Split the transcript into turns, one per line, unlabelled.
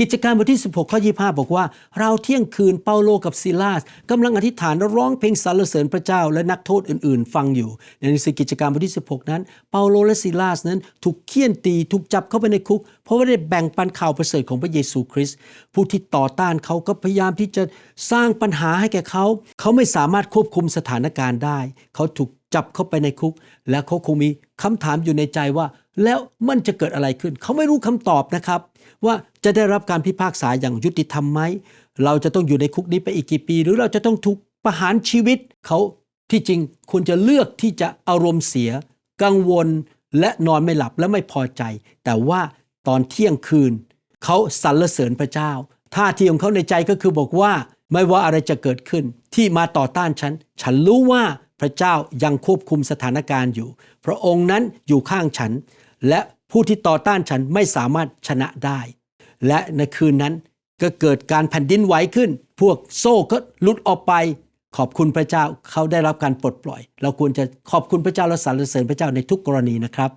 กิจการบทที่16ข้อ25บอกว่าเราเที่ยงคืนเปาโลกับซิลาสกำลังอธิษฐานและร้องเพลงสรรเสริญพระเจ้าและนักโทษอื่นๆฟังอยู่ในหนังสือกิจการบทที่16นั้นเปาโลและซิลาสนั้นถูกเฆี่ยนตีถูกจับเข้าไปในคุกเพราะว่าได้แบ่งปันข่าวประเสริฐของพระเยซูคริสต์ผู้ที่ต่อต้านเขาก็พยายามที่จะสร้างปัญหาให้แก่เขาไม่สามารถควบคุมสถานการณ์ได้เขาถูกจับเข้าไปในคุกและเขาคงมีคำถามอยู่ในใจว่าแล้วมันจะเกิดอะไรขึ้นเขาไม่รู้คำตอบนะครับว่าจะได้รับการพิพากษาอย่างยุติธรรมไหมเราจะต้องอยู่ในคุกนี้ไปอีกกี่ปีหรือเราจะต้องถูกประหารชีวิตเขาที่จริงควรจะเลือกที่จะอารมณ์เสียกังวลและนอนไม่หลับและไม่พอใจแต่ว่าตอนเที่ยงคืนเขาสรรเสริญพระเจ้าท่าทีของเขาในใจก็คือบอกว่าไม่ว่าอะไรจะเกิดขึ้นที่มาต่อต้านฉันรู้ว่าพระเจ้ายังควบคุมสถานการณ์อยู่พระองค์นั้นอยู่ข้างฉันและผู้ที่ต่อต้านฉันไม่สามารถชนะได้และในคืนนั้นก็เกิดการแผ่นดินไหวขึ้นพวกโซ่ก็หลุดออกไปขอบคุณพระเจ้าเขาได้รับการปลดปล่อยเราควรจะขอบคุณพระเจ้าและสรรเสริญพระเจ้าในทุกกรณีนะครับ